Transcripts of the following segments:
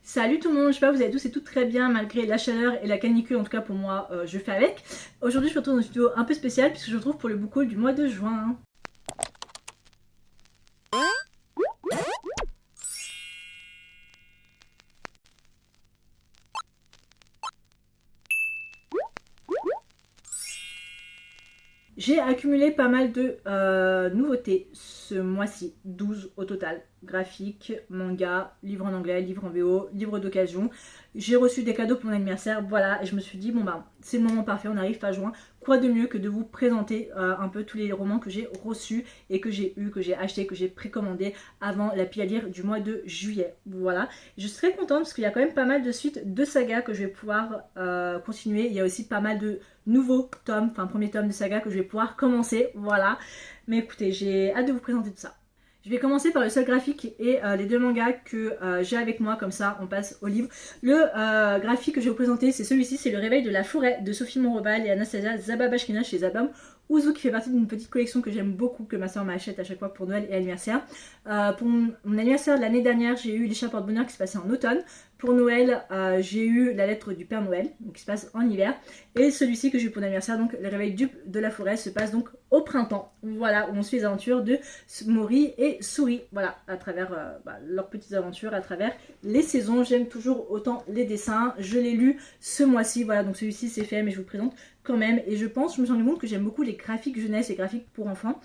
Salut tout le monde, j'espère que vous allez tous et toutes très bien malgré la chaleur et la canicule, en tout cas pour moi je fais avec. Aujourd'hui je me retrouve dans une vidéo un peu spéciale puisque je me retrouve pour le book haul du mois de juin. J'ai accumulé pas mal de nouveautés ce mois-ci, 12 au total. Graphique, manga, livre en anglais, livre en VO, livre d'occasion. J'ai reçu des cadeaux pour mon anniversaire, voilà, et je me suis dit, bon bah, c'est le moment parfait, on arrive fin juin. Quoi de mieux que de vous présenter un peu tous les romans que j'ai reçus et que j'ai eu, que j'ai acheté, que j'ai précommandé avant la pile à lire du mois de juillet. Voilà, je suis très contente parce qu'il y a quand même pas mal de suites de sagas que je vais pouvoir continuer. Il y a aussi pas mal de nouveaux tomes, enfin premier tome de saga que je vais pouvoir commencer, voilà. Mais écoutez, j'ai hâte de vous présenter tout ça. Je vais commencer par le seul graphique et les deux mangas que j'ai avec moi, comme ça on passe au livre. Le graphique que je vais vous présenter, c'est celui-ci, c'est Le Réveil de la Forêt de Sophie Monrebal et Anastasia Zababashkina chez Zabam Ouzou, qui fait partie d'une petite collection que j'aime beaucoup, que ma soeur m'achète à chaque fois pour Noël et anniversaire. Pour mon anniversaire de l'année dernière, j'ai eu l'écharpe porte-bonheur qui se passait en automne. Pour Noël, j'ai eu la lettre du Père Noël, donc qui se passe en hiver. Et celui-ci que j'ai eu pour l'anniversaire, donc Le Réveil de la Forêt, se passe donc au printemps. Voilà, où on suit les aventures de Mori et Souris. Voilà, à travers leurs petites aventures, à travers les saisons. J'aime toujours autant les dessins. Je l'ai lu ce mois-ci. Voilà, donc celui-ci c'est fait, mais je vous le présente quand même. Et je me suis rendu compte que j'aime beaucoup les graphiques jeunesse et graphiques pour enfants.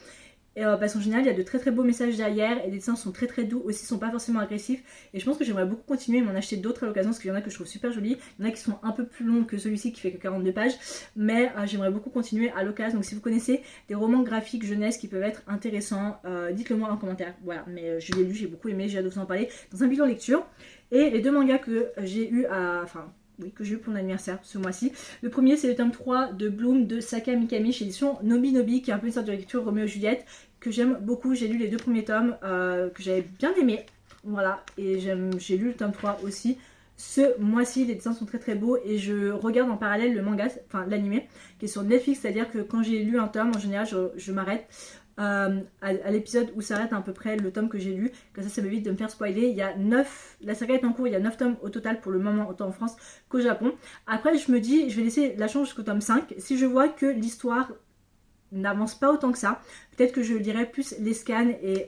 Et parce qu'en général, il y a de très très beaux messages derrière et les dessins sont très très doux aussi, sont pas forcément agressifs. Et je pense que j'aimerais beaucoup continuer et m'en acheter d'autres à l'occasion parce qu'il y en a que je trouve super jolis. Il y en a qui sont un peu plus longs que celui-ci qui fait que 42 pages. Mais j'aimerais beaucoup continuer à l'occasion. Donc si vous connaissez des romans graphiques jeunesse qui peuvent être intéressants, dites-le moi en commentaire. Voilà, mais je l'ai lu, j'ai beaucoup aimé, j'ai hâte de vous en parler dans un bilan lecture. Et les deux mangas que j'ai eu à. Enfin, oui, que j'ai eu pour mon anniversaire ce mois-ci. Le premier, c'est le tome 3 de Bloom de Saka Mikami chez édition Nobi Nobi, qui est un peu une sorte de lecture Roméo et Juliette, que j'aime beaucoup. J'ai lu les deux premiers tomes que j'avais bien aimé. Voilà, et j'ai lu le tome 3 aussi. Ce mois-ci, les dessins sont très très beaux et je regarde en parallèle le manga, enfin l'animé, qui est sur Netflix, c'est-à-dire que quand j'ai lu un tome, en général, je m'arrête à l'épisode où s'arrête à peu près le tome que j'ai lu, comme ça m'évite de me faire spoiler. Il y a 9, la saga est en cours, il y a 9 tomes au total pour le moment, autant en France qu'au Japon. Après je me dis, je vais laisser la chance jusqu'au tome 5, si je vois que l'histoire n'avance pas autant que ça, peut-être que je lirai plus les scans et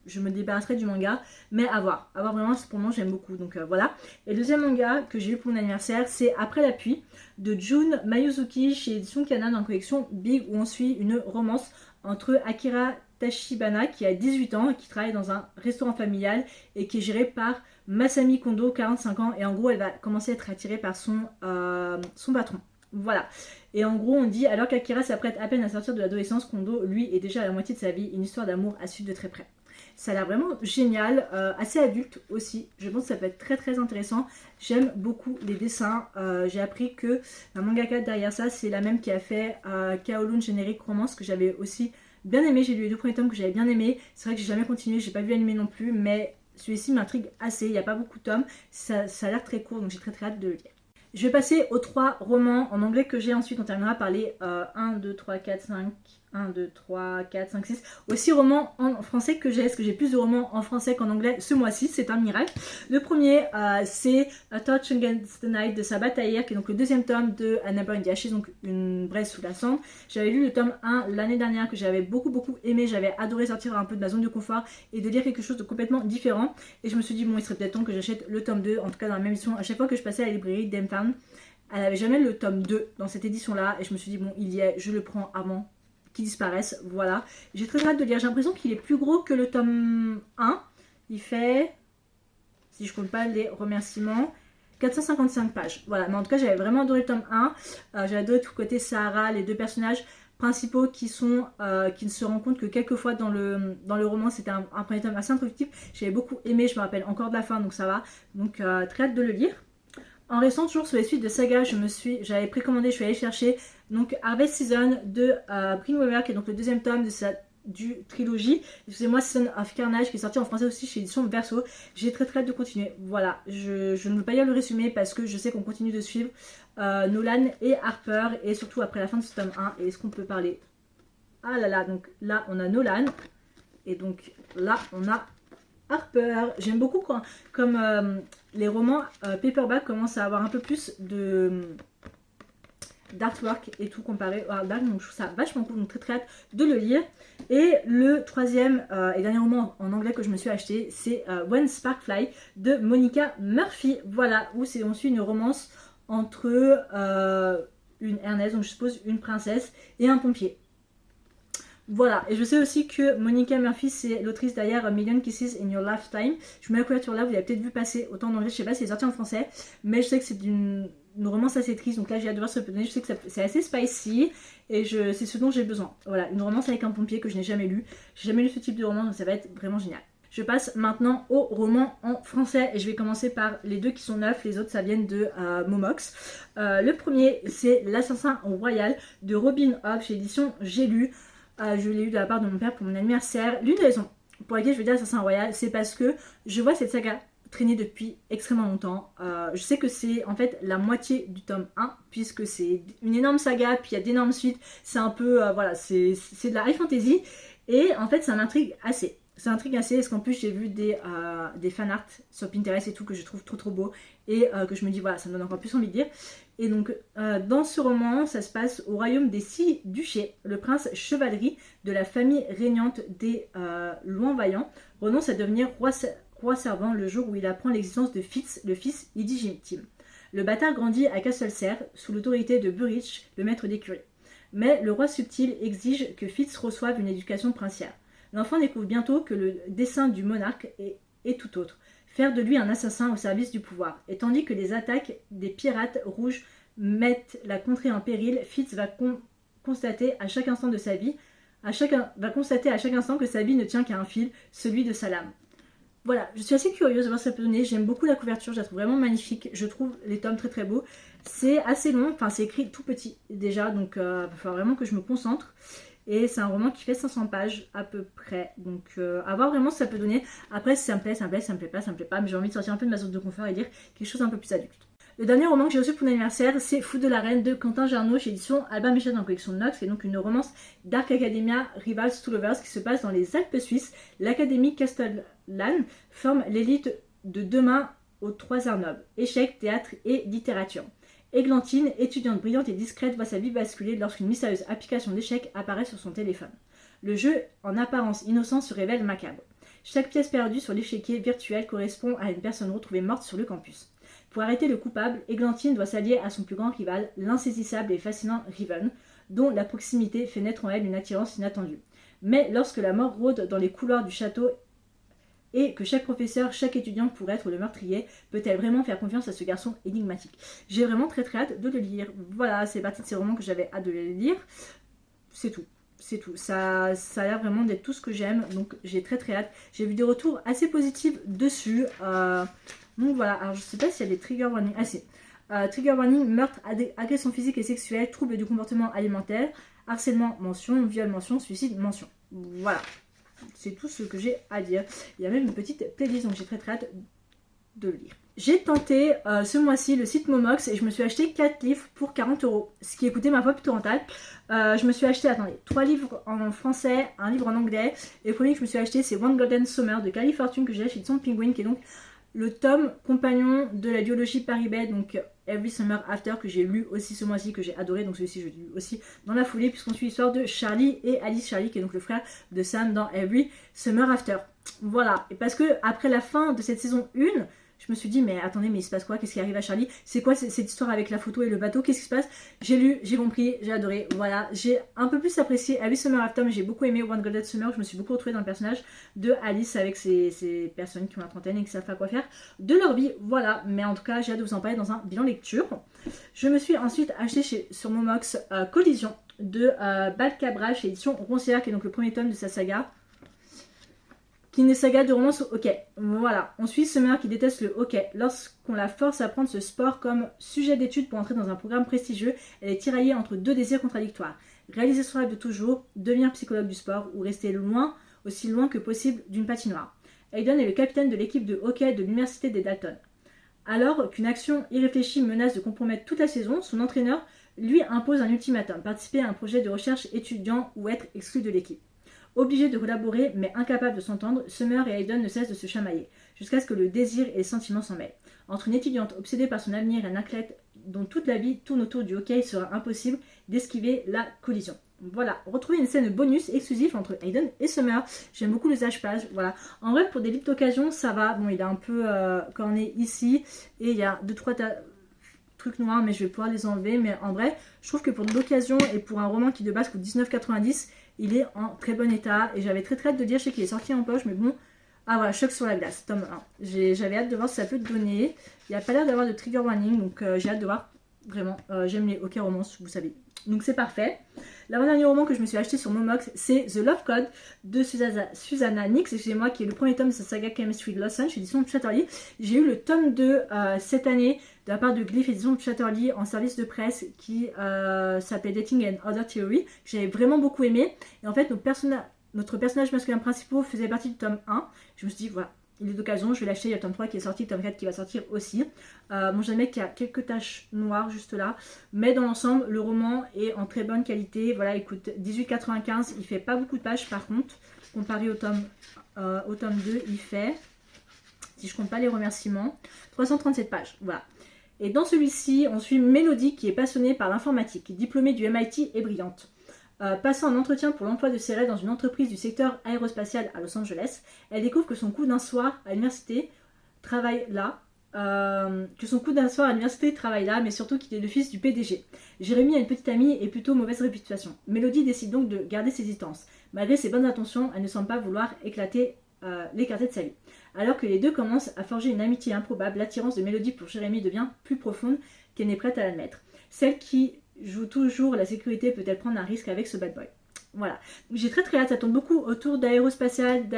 je me débarrasserai du manga, mais à voir vraiment, pour le moment j'aime beaucoup, donc voilà. Et le deuxième manga que j'ai eu pour mon anniversaire, c'est Après la pluie de Jun Mayuzuki chez Édition Kana dans la collection Big, où on suit une romance entre Akira Tachibana qui a 18 ans et qui travaille dans un restaurant familial et qui est géré par Masami Kondo, 45 ans, et en gros elle va commencer à être attirée par son patron. Voilà. Et en gros, on dit, alors qu'Akira s'apprête à peine à sortir de l'adolescence, Kondo, lui, est déjà à la moitié de sa vie, une histoire d'amour à suivre de très près. Ça a l'air vraiment génial, assez adulte aussi. Je pense que ça peut être très très intéressant. J'aime beaucoup les dessins. J'ai appris que la mangaka derrière ça, c'est la même qui a fait Kowloon Generic Romance, que j'avais aussi bien aimé. J'ai lu les deux premiers tomes que j'avais bien aimé. C'est vrai que j'ai jamais continué, j'ai pas vu l'animé non plus, mais celui-ci m'intrigue assez. Il n'y a pas beaucoup de tomes. Ça a l'air très court, donc j'ai très très hâte de le lire. Je vais passer aux 3 romans en anglais que j'ai. Ensuite, on terminera par les 1, 2, 3, 4, 5, 1, 2, 3, 4, 5, 6. Aussi romans en français que j'ai. Est-ce que j'ai plus de romans en français qu'en anglais ce mois-ci? C'est un miracle. Le premier, c'est A Touch Against the Night de Sabat Tahir, qui est donc le deuxième tome de Annabelle Ndiaye, donc Une braise sous la cendre. J'avais lu le tome 1 l'année dernière que j'avais beaucoup aimé. J'avais adoré sortir un peu de ma zone de confort et de lire quelque chose de complètement différent. Et je me suis dit, bon, il serait peut-être temps que j'achète le tome 2, en tout cas dans la même édition. À chaque fois que je passais à la librairie d'Emtown, elle n'avait jamais le tome 2 dans cette édition là et je me suis dit bon, il y est, je le prends avant qu'il disparaisse. Voilà, j'ai très hâte de lire. J'ai l'impression qu'il est plus gros que le tome 1. Il fait, si je compte pas les remerciements, 455 pages. Voilà, mais en tout cas j'avais vraiment adoré le tome 1. J'ai adoré tout côté Sahara, les deux personnages principaux qui ne se rendent compte que quelques fois dans le roman. C'était un premier tome assez introductif. J'avais beaucoup aimé, je me rappelle encore de la fin, donc ça va. Donc très hâte de le lire. En restant toujours sur les suites de saga, j'avais précommandé, je suis allée chercher donc Harvest Season de Bringweaver, qui est donc le deuxième tome du trilogie. Excusez-moi, Season of Carnage, qui est sorti en français aussi chez Édition Verso. J'ai très hâte de continuer. Voilà, je ne veux pas lire le résumé parce que je sais qu'on continue de suivre Nolan et Harper, et surtout après la fin de ce tome 1. Et est-ce qu'on peut parler? Ah là là, donc là on a Nolan, et donc là on a Harper. J'aime beaucoup comme les romans paperback commencent à avoir un peu plus d'artwork et tout comparé au hardback, donc je trouve ça vachement cool, donc très très hâte de le lire. Et le troisième et dernier roman en anglais que je me suis acheté, c'est When Spark Fly de Monica Murphy, voilà, où on suit une romance entre une Ernest, donc je suppose une princesse, et un pompier. Voilà, et je sais aussi que Monica Murphy, c'est l'autrice derrière Million Kisses in Your Lifetime. Je mets la couverture là, vous l'avez peut-être vu passer autant en anglais, je sais pas si c'est sorti en français, mais je sais que c'est une romance assez triste, donc là j'ai hâte de voir ce que ça peut donner. Je sais que c'est assez spicy, et c'est ce dont j'ai besoin. Voilà, une romance avec un pompier que je n'ai jamais lu. J'ai jamais lu ce type de roman, donc ça va être vraiment génial. Je passe maintenant aux romans en français, et je vais commencer par les deux qui sont neufs, les autres ça viennent de Momox. Le premier, c'est L'Assassin Royal de Robin Hobb chez édition J'ai lu. Je l'ai eu de la part de mon père pour mon anniversaire. L'une des raisons pour laquelle je vais dire Assassin Royal, c'est parce que je vois cette saga traîner depuis extrêmement longtemps. Je sais que c'est en fait la moitié du tome 1, puisque c'est une énorme saga, puis il y a d'énormes suites. C'est un peu, voilà, c'est de la high fantasy. Et en fait, ça m'intrigue assez. Ça m'intrigue assez, parce qu'en plus j'ai vu des fanarts sur Pinterest et tout que je trouve trop beau, et que je me dis voilà, ça me donne encore plus envie de lire. Et donc dans ce roman, ça se passe au royaume des 6 duchés. Le prince Chevalerie de la famille régnante des Loin-Vaillants renonce à devenir roi servant le jour où il apprend l'existence de Fitz, le fils illégitime. Le bâtard grandit à Castlesere sous l'autorité de Burrich, le maître d'écurie. Mais le roi subtil exige que Fitz reçoive une éducation princière. L'enfant découvre bientôt que le dessein du monarque est tout autre. Faire de lui un assassin au service du pouvoir. Et tandis que les attaques des pirates rouges mettent la contrée en péril, Fitz va constater à chaque instant que sa vie ne tient qu'à un fil, celui de sa lame. Voilà, je suis assez curieuse de voir ce que ça peut donner. J'aime beaucoup la couverture, je la trouve vraiment magnifique. Je trouve les tomes très beaux. C'est assez long, enfin c'est écrit tout petit déjà, donc il va falloir vraiment que je me concentre. Et c'est un roman qui fait 500 pages à peu près. Donc à voir vraiment ce que ça peut donner. Après si ça me plaît, ça me plaît, ça me plaît pas, ça me plaît pas. Mais j'ai envie de sortir un peu de ma zone de confort et lire quelque chose un peu plus adulte. Le dernier roman que j'ai reçu pour mon anniversaire, c'est Fou de la Reine de Quentin Jarnot chez édition Albin Michel dans la collection Nox, qui est donc une romance Dark Academia Rivals to Lovers qui se passe dans les Alpes suisses. L'Académie Castellane forme l'élite de demain aux 3 arts nobles, échecs, théâtre et littérature. Églantine, étudiante brillante et discrète, voit sa vie basculer lorsqu'une mystérieuse application d'échecs apparaît sur son téléphone. Le jeu, en apparence innocent, se révèle macabre. Chaque pièce perdue sur l'échiquier virtuel correspond à une personne retrouvée morte sur le campus. Pour arrêter le coupable, Églantine doit s'allier à son plus grand rival, l'insaisissable et fascinant Riven, dont la proximité fait naître en elle une attirance inattendue. Mais lorsque la mort rôde dans les couloirs du château et que chaque professeur, chaque étudiant pourrait être le meurtrier, peut-elle vraiment faire confiance à ce garçon énigmatique? J'ai vraiment très hâte de le lire. Voilà, c'est parti de ces romans que j'avais hâte de les lire. C'est tout. C'est tout. Ça a l'air vraiment d'être tout ce que j'aime, donc j'ai très hâte. J'ai vu des retours assez positifs dessus. Donc voilà, alors je sais pas s'il y a des trigger warnings. Ah si. Trigger warning, meurtre, agression physique et sexuelle, troubles du comportement alimentaire, harcèlement, mention, viol, mention, suicide, mention. Voilà. C'est tout ce que j'ai à dire. Il y a même une petite playlist, donc j'ai très hâte de le lire. J'ai tenté ce mois-ci le site Momox et je me suis acheté 4 livres pour 40 €, ce qui coûtait ma foi plutôt rentable. Je me suis acheté, attendez, 3 livres en français, un livre en anglais. Et le premier que je me suis acheté, c'est One Golden Summer de Carly Fortune que j'ai acheté chez Penguin, qui est donc le tome compagnon de la duologie Paribet, donc Every Summer After, que j'ai lu aussi ce mois-ci, que j'ai adoré. Donc celui-ci je l'ai lu aussi dans la foulée, puisqu'on suit l'histoire de Charlie et Alice Charlie, qui est donc le frère de Sam dans Every Summer After. Voilà, et parce que après la fin de cette saison 1, je me suis dit, mais attendez, mais il se passe quoi? Qu'est-ce qui arrive à Charlie? C'est quoi cette histoire avec la photo et le bateau? Qu'est-ce qui se passe? J'ai lu, j'ai compris, j'ai adoré. Voilà, j'ai un peu plus apprécié Every Summer After, mais j'ai beaucoup aimé One Golden Summer. Je me suis beaucoup retrouvée dans le personnage de Alice avec ces personnes qui ont la trentaine et qui savent pas quoi faire de leur vie. Voilà, mais en tout cas, j'ai hâte de vous en parler dans un bilan lecture. Je me suis ensuite acheté sur Momox Collision de Balcabra chez édition Roncière, qui est donc le premier tome de sa saga. Qui est une saga de romance au hockey. Voilà, on suit Summer qui déteste le hockey. Lorsqu'on la force à prendre ce sport comme sujet d'étude pour entrer dans un programme prestigieux, elle est tiraillée entre deux désirs contradictoires. Réaliser son rêve de toujours, devenir psychologue du sport ou rester loin, aussi loin que possible d'une patinoire. Hayden est le capitaine de l'équipe de hockey de l'université des Dalton. Alors qu'une action irréfléchie menace de compromettre toute la saison, son entraîneur lui impose un ultimatum, participer à un projet de recherche étudiant ou être exclu de l'équipe. Obligés de collaborer mais incapables de s'entendre, Summer et Hayden ne cessent de se chamailler, jusqu'à ce que le désir et les sentiments s'en mêlent. Entre une étudiante obsédée par son avenir et un athlète dont toute la vie tourne autour du hockey, il sera impossible d'esquiver la collision. Voilà, retrouvez une scène bonus exclusive entre Hayden et Summer. J'aime beaucoup les pages, voilà. En vrai, pour des livres d'occasion, ça va. Bon, il est un peu corné ici. Et il y a 2-3 trucs noirs, mais je vais pouvoir les enlever. Mais en vrai, je trouve que pour de l'occasion et pour un roman qui de base coûte 19,90, il est en très bon état. Et j'avais très hâte de dire, je sais qu'il est sorti en poche, mais bon. Ah voilà, Choc sur la glace, tome 1. J'avais hâte de voir si ça peut te donner. Il n'y a pas l'air d'avoir de trigger warning, donc j'ai hâte de voir. Vraiment, j'aime les hockey romances, vous savez. Donc c'est parfait. L'avant-dernier roman que je me suis acheté sur Momox, c'est The Love Code de Susanna Nix, excusez-moi, qui est le premier tome de sa saga Chemistry Blossom chez édition de Chatterley. J'ai eu le tome 2 cette année de la part de Glyph édition de Chatterley en service de presse qui s'appelait Dating and Other Theory. J'avais vraiment beaucoup aimé. Et en fait, notre personnage masculin principal faisait partie du tome 1. Je me suis dit, voilà, il est d'occasion, je vais l'acheter. Il y a le tome 3 qui est sorti, le tome 4 qui va sortir aussi. Bon, j'aime qu'il y a quelques taches noires juste là. Mais dans l'ensemble, le roman est en très bonne qualité. Voilà, il coûte 18,95. Il fait pas beaucoup de pages par contre. Comparé au tome 2, il fait, si je compte pas les remerciements, 337 pages. Voilà. Et dans celui-ci, on suit Mélodie qui est passionnée par l'informatique, diplômée du MIT et brillante. Passant un entretien pour l'emploi de ses rêves dans une entreprise du secteur aérospatial à Los Angeles, elle découvre que son coup d'un soir à l'université travaille là, mais surtout qu'il est le fils du PDG. Jérémy a une petite amie et plutôt mauvaise réputation. Mélodie décide donc de garder ses distances. Malgré ses bonnes intentions, elle ne semble pas vouloir l'écarter de sa vie. Alors que les deux commencent à forger une amitié improbable, l'attirance de Mélodie pour Jérémy devient plus profonde qu'elle n'est prête à l'admettre. Celle qui joue toujours la sécurité peut-elle prendre un risque avec ce bad boy. Voilà. J'ai très hâte, ça tourne beaucoup autour d'aérospatial,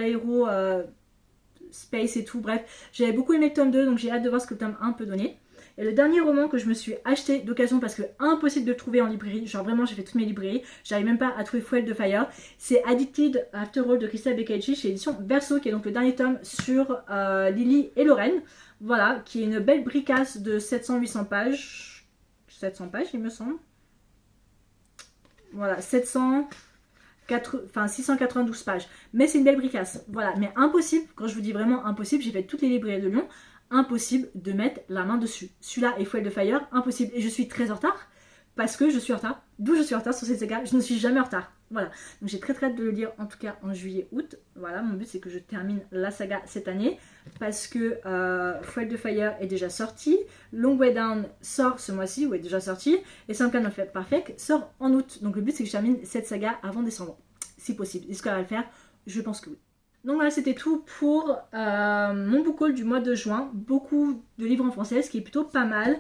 space et tout. Bref, j'avais beaucoup aimé le tome 2, donc j'ai hâte de voir ce que le tome 1 peut donner. Et le dernier roman que je me suis acheté d'occasion parce que impossible de le trouver en librairie, genre vraiment j'ai fait toutes mes librairies, j'arrive même pas à trouver Fuel de Fire, c'est Addicted After All de Christa Beccacci chez édition Verso, qui est donc le dernier tome sur Lily et Lorraine. Voilà, qui est une belle bricasse de 700-800 pages. 700 pages il me semble. Voilà, 692 pages. Mais c'est une belle bricasse. Voilà, mais impossible, quand je vous dis vraiment impossible, j'ai fait toutes les librairies de Lyon, impossible de mettre la main dessus. Celui-là est Fuel de Fire, impossible. Et je suis très en retard, parce que je suis en retard. D'où je suis en retard sur ces sagas, je ne suis jamais en retard. Voilà, donc j'ai très hâte de le lire, en tout cas en juillet-août. Voilà, mon but c'est que je termine la saga cette année, parce que Fuel de Fire est déjà sorti, Long Way Down sort ce mois-ci, ou est déjà sorti, et Some Kind of Perfect sort en août. Donc le but c'est que je termine cette saga avant décembre, si possible. Est-ce qu'elle va le faire? Je pense que oui. Donc voilà, c'était tout pour mon book haul du mois de juin. Beaucoup de livres en français, ce qui est plutôt pas mal.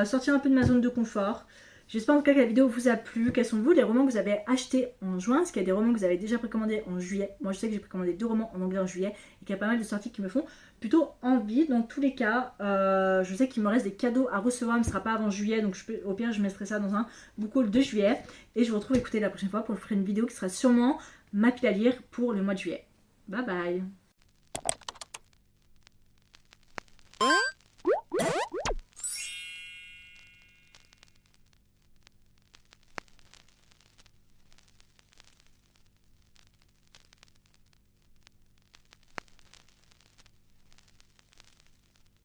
Sortir un peu de ma zone de confort. J'espère en tout cas que la vidéo vous a plu. Quels sont vous les romans que vous avez achetés en juin? Est-ce qu'il y a des romans que vous avez déjà précommandés en juillet? Moi je sais que j'ai précommandé 2 romans en anglais en juillet et qu'il y a pas mal de sorties qui me font plutôt envie. Dans tous les cas, je sais qu'il me reste des cadeaux à recevoir, mais ce ne sera pas avant juillet. Donc au pire je mettrai ça dans un book haul de juillet. Et je vous retrouve écouter la prochaine fois pour faire une vidéo qui sera sûrement ma pile à lire pour le mois de juillet. Bye bye.